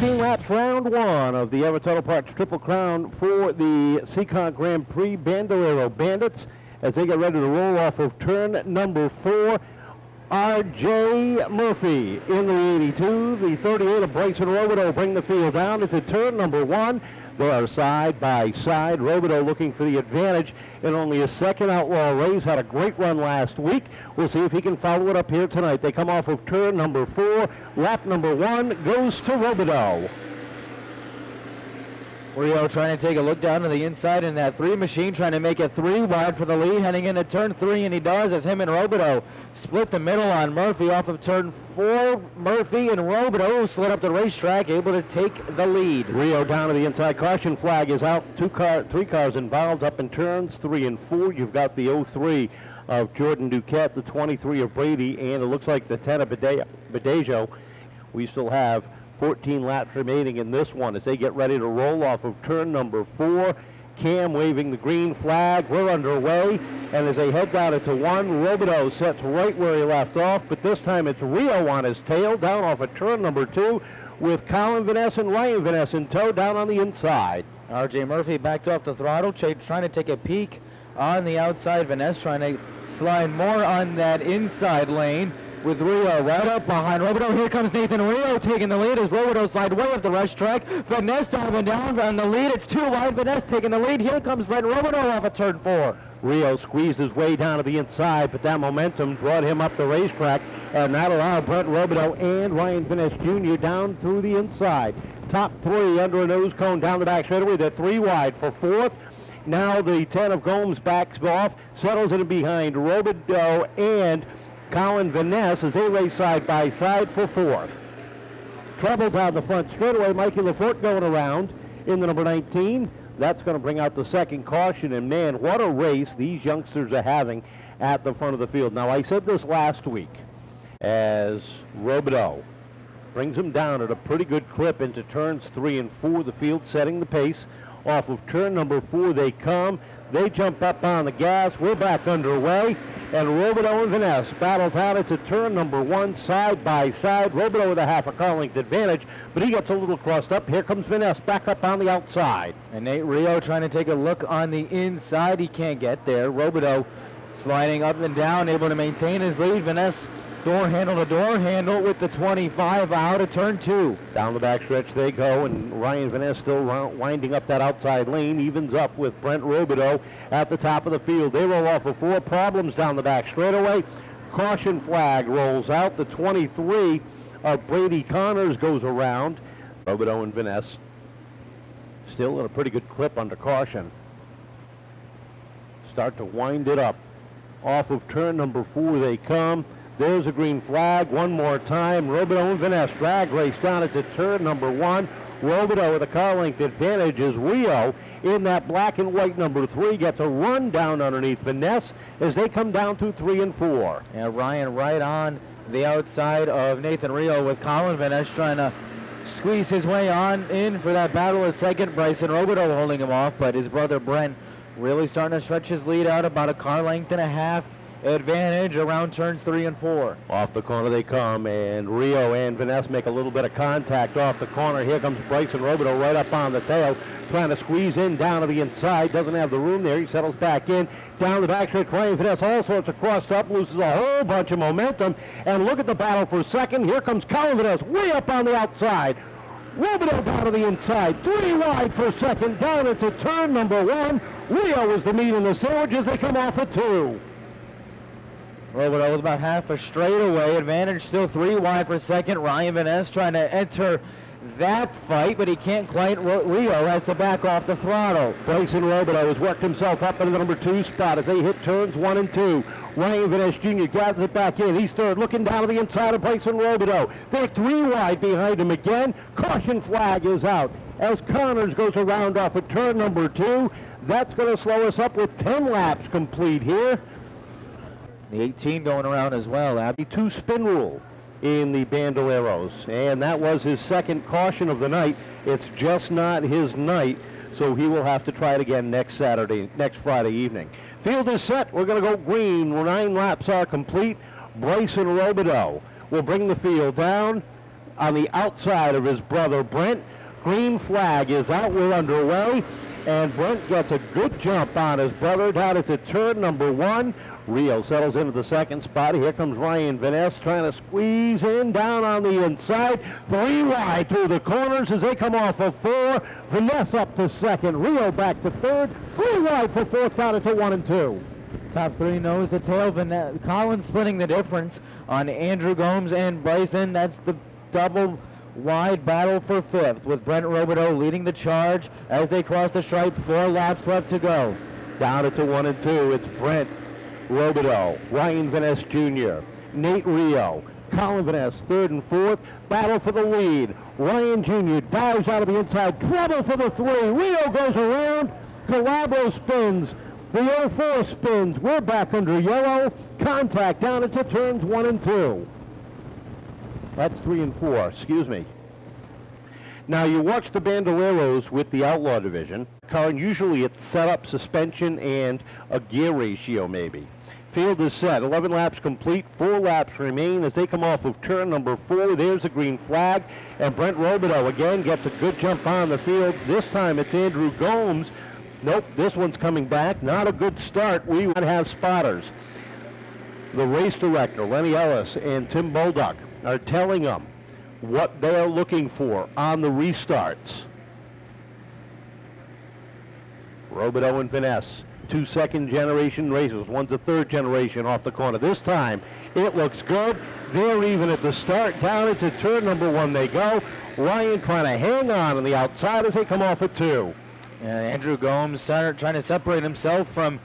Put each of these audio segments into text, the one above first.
14 laps, round one of the Everett Auto Parts Triple Crown for the Seekonk Grand Prix Bandolero Bandits as they get ready to roll off of turn number 4. R.J. Murphy in the 82, the 38 of Bryson Robidoux bring the field down into turn number 1. They are side by side. Robidoux looking for the advantage in only his second Outlaw race. Had a great run last week. We'll see if he can follow it up here tonight. They come off of turn number 4. Lap number 1 goes to Robidoux. Rio trying to take a look down to the inside in that 3 machine, trying to make it 3 wide for the lead, heading into turn 3, and he does as him and Robidoux split the middle on Murphy off of turn 4. Murphy and Robidoux slid up the racetrack, able to take the lead. Rio down to the inside. Caution flag is out. 3 cars involved up in turns 3 and 4. You've got the 03 of Jordan Duquette, the 23 of Brady, and it looks like the 10 of Badejo. We still have 14 laps remaining in this one as they get ready to roll off of turn number 4. Cam waving the green flag. We're underway, and as they head down into 1, Robidoux sets right where he left off, but this time it's Rio on his tail down off of turn number 2 with Colin Vanasse and Ryan Vanasse in tow down on the inside. R.J. Murphy backed off the throttle, trying to take a peek on the outside. Vanasse trying to slide more on that inside lane, with Rio right up behind Robidoux. Here comes Nathan Rio taking the lead as Robidoux slide way up the racetrack. Vanasse diving down on the lead. It's 2 wide. Vanasse taking the lead. Here comes Brent Robidoux off of turn 4. Rio squeezed his way down to the inside, but that momentum brought him up the racetrack, and that allowed Brent Robidoux and Ryan Vanasse Jr. down through the inside. Top 3 under a nose cone down the back straightaway. They're 3 wide for 4th. Now the 10 of Gomes backs off, settles in behind Robidoux and Colin Vanasse as they race side by side for 4th. Trouble down the front straightaway. Mikey Lafort going around in the number 19. That's going to bring out the second caution, and man, what a race these youngsters are having at the front of the field. Now, I said this last week as Robidoux brings him down at a pretty good clip into turns 3 and 4. The field setting the pace. Off of turn number 4 they come. They jump up on the gas. We're back underway. And Robidoux and Vanasse battle down into turn number 1 side by side. Robidoux with a half a car length advantage, but he gets a little crossed up. Here comes Vanasse back up on the outside. And Nate Rio trying to take a look on the inside. He can't get there. Robidoux sliding up and down, able to maintain his lead. Vanasse door handle to door handle with the 25 out of turn 2. Down the backstretch they go, and Ryan Vanasse still winding up that outside lane, evens up with Brent Robidoux at the top of the field. They roll off of 4 problems down the back straightaway. Caution flag rolls out. The 23 of Brady Connors goes around. Robidoux and Vanasse still in a pretty good clip under caution. Start to wind it up. Off of turn number 4 they come. There's a green flag one more time. Robidoux and Vanasse drag race down into turn number 1. Robidoux with a car length advantage as Rio in that black and white number 3 gets a run down underneath Vanasse as they come down to 3 and 4. And Ryan right on the outside of Nathan Rio with Colin Vanasse trying to squeeze his way on in for that battle of second. Bryson Robidoux holding him off, but his brother Brent really starting to stretch his lead out about a car length and a half advantage around turns 3 and 4. Off the corner they come, and Rio and Vanasse make a little bit of contact off the corner. Here comes Bryson Robidoux right up on the tail, trying to squeeze in down to the inside. Doesn't have the room there. He settles back in. Down the backstretch, Ryan Vanasse all sorts of crossed up, loses a whole bunch of momentum. And look at the battle for second. Here comes Colin Vanasse way up on the outside. Robidoux down to the inside. 3 wide for second, down into turn number 1. Rio is the meat in the sandwich as they come off at 2. Robidoux was about half a straightaway advantage, still 3 wide for second. Ryan Vanasse trying to enter that fight, but he can't quite. Rio has to back off the throttle. Bryson Robidoux has worked himself up into the number 2 spot as they hit turns 1 and 2. Ryan Vanasse Jr. gathers it back in. He's third, looking down to the inside of Bryson Robidoux. They're 3 wide behind him again. Caution flag is out as Connors goes around off of turn number 2. That's going to slow us up with 10 laps complete here. The 18 going around as well. Abby, 2 spin rule in the Bandoleros, and that was his second caution of the night. It's just not his night, so he will have to try it again next Friday evening. Field is set. We're going to go green. 9 laps are complete. Bryson Robidoux will bring the field down. on the outside of his brother Brent. Green flag is out. We're underway. And Brent gets a good jump on his brother down into turn number 1. Rio settles into the second spot. Here comes Ryan Vanasse trying to squeeze in down on the inside. 3 wide through the corners as they come off of 4. Vanasse up to second. Rio back to third. 3 wide for fourth down into 1 and 2. Top 3 nose to tail. Collins splitting the difference on Andrew Gomes and Bryson. That's the double wide battle for fifth, with Brent Robidoux leading the charge as they cross the stripe. 4 laps left to go. Down it to 1 and 2. It's Brent Robidoux, Ryan Vanasse Jr., Nate Rio, Colin Vanasse, third and fourth. Battle for the lead. Ryan Jr. dives out of the inside. Trouble for the 3. Rio goes around. Calabro spins. The 04 spins. We're back under yellow. Contact down into turns 1 and 2. That's 3 and 4, excuse me. Now you watch the Bandoleros with the Outlaw division. Car, usually it's setup, suspension, and a gear ratio maybe. Field is set. 11 laps complete. 4 laps remain as they come off of turn number 4. There's a green flag. And Brent Robidoux again gets a good jump on the field. This time it's Andrew Gomes. Nope, this one's coming back. Not a good start. We would have spotters. The race director, Lenny Ellis, and Tim Bolduck are telling them what they are looking for on the restarts. Robidoux and Vanasse, 2 second-generation racers. One's a third-generation off the corner. This time, it looks good. They're even at the start. Down into turn number 1 they go. Ryan trying to hang on the outside as they come off at 2. Andrew Gomes trying to separate himself from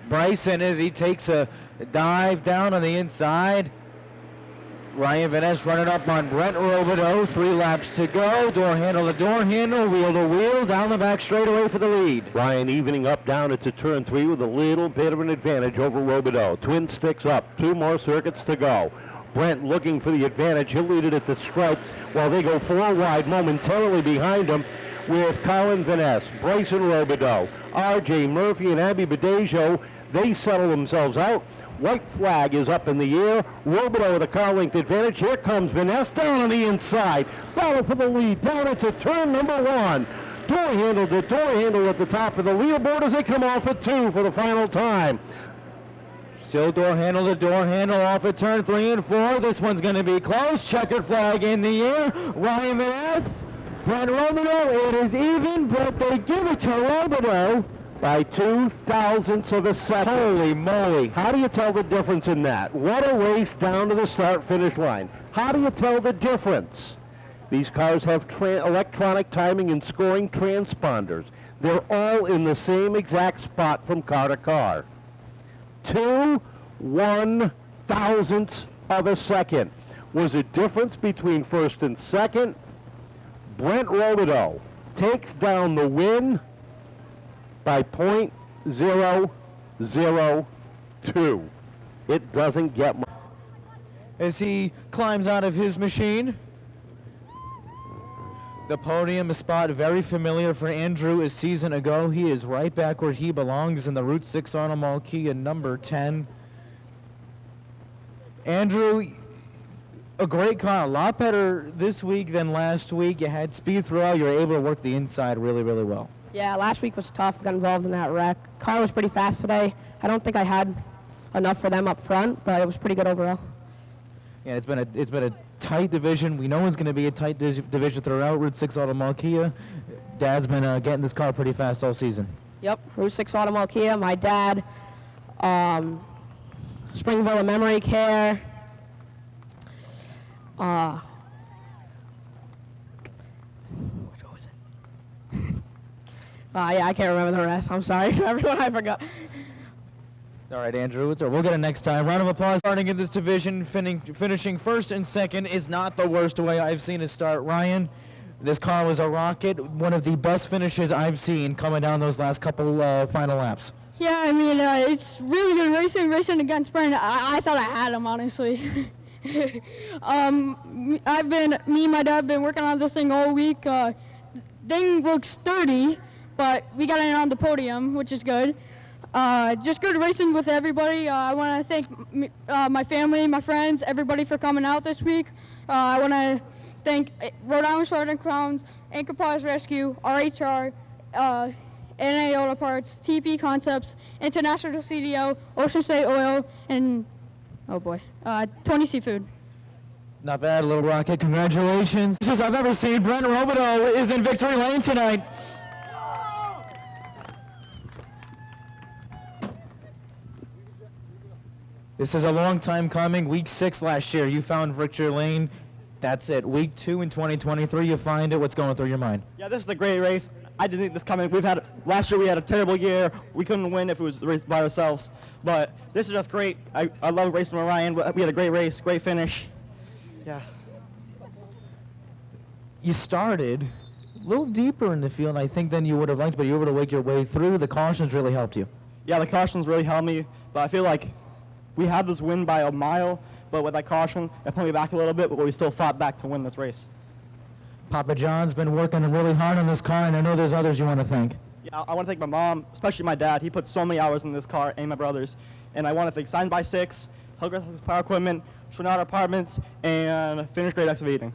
Bryson as he takes a dive down on the inside. Ryan Vanasse running up on Brent Robidoux. 3 laps to go. Door handle to door handle, wheel to wheel, down the back straightaway for the lead. Ryan evening up down into turn 3 with a little bit of an advantage over Robidoux. Twin sticks up. 2 more circuits to go. Brent looking for the advantage. He'll lead it at the stripe while they go 4 wide momentarily behind him with Colin Vanasse, Bryson Robidoux, R.J. Murphy, and Abby Badejo. They settle themselves out. White flag is up in the air. Robidoux with a car length advantage. Here comes Vanasse down on the inside. Battle for the lead down into turn number 1. Door handle to door handle at the top of the leaderboard as they come off at 2 for the final time. Still door handle to door handle off at turn 3 and 4. This one's going to be close. Checkered flag in the air. Ryan Vanasse, Brent Robidoux. It is even, but they give it to Robidoux by 2 thousandths of a second. Holy moly. How do you tell the difference in that? What a race down to the start-finish line. How do you tell the difference? These cars have electronic timing and scoring transponders. They're all in the same exact spot from car to car. 2 1/1000ths of a second was the difference between first and second. Brent Robidoux takes down the win by .002. It doesn't get much. As he climbs out of his machine, the podium is spot very familiar for Andrew a season ago. He is right back where he belongs in the Route 6 Automal Kia number 10. Andrew, a great car, a lot better this week than last week. You had speed throughout. You were able to work the inside really, really well. Yeah, last week was tough. Got involved in that wreck. Car was pretty fast today. I don't think I had enough for them up front, but it was pretty good overall. Yeah, it's been a tight division. We know it's going to be a tight division throughout Route 6 Automal Kia. Dad's been getting this car pretty fast all season. Yep, Route 6 Automal Kia. My dad, Springville and Memory Care. Which one was it? Yeah, I can't remember the rest. I'm sorry to everyone. I forgot. All right, Andrew, we'll get it next time. Round of applause. Starting in this division, finishing first and second is not the worst way I've seen it start. Ryan, this car was a rocket. One of the best finishes I've seen coming down those last couple final laps. Yeah, I mean, it's really good racing against Brent. I thought I had him, honestly. Me and my dad have been working on this thing all week. Thing looks sturdy, but we got it on the podium, which is good. Just good racing with everybody. I want to thank my family, my friends, everybody for coming out this week. I want to thank Rhode Island Sword and Crowns, Anchor Paws Rescue, RHR, NA Auto Parts, TP Concepts, International CDO, Ocean State Oil, and, 20 Seafood. Not bad, Little Rocket. Congratulations. As I've ever seen, Brent Robidoux is in victory lane tonight. This is a long time coming. Week 6 last year, you found victory lane. That's it. Week 2 in 2023, you find it. What's going through your mind? Yeah, this is a great race. I didn't think this coming. Last year we had a terrible year. We couldn't win if it was the race by ourselves. But this is just great. I love racing with Ryan. We had a great race, great finish. Yeah. You started a little deeper in the field, I think, than you would have liked, but you were able to make your way through. The cautions really helped you. Yeah, the cautions really helped me. But I feel like we had this win by a mile, but with that caution, it put me back a little bit, but we still fought back to win this race. Papa John's been working really hard on this car, and I know there's others you want to thank. Yeah, I want to thank my mom, especially my dad. He put so many hours in this car, and my brothers. And I want to thank Sign by 6, Hillcrest Power Equipment, Schwannard Apartments, and Finish Great Excavating.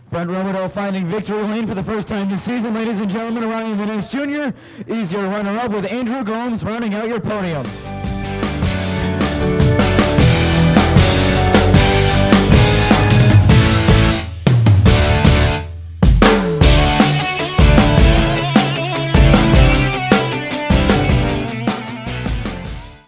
Brent Robidoux finding victory lane for the first time this season. Ladies and gentlemen, Ryan Vanasse Jr. is your runner-up with Andrew Gomes rounding out your podium.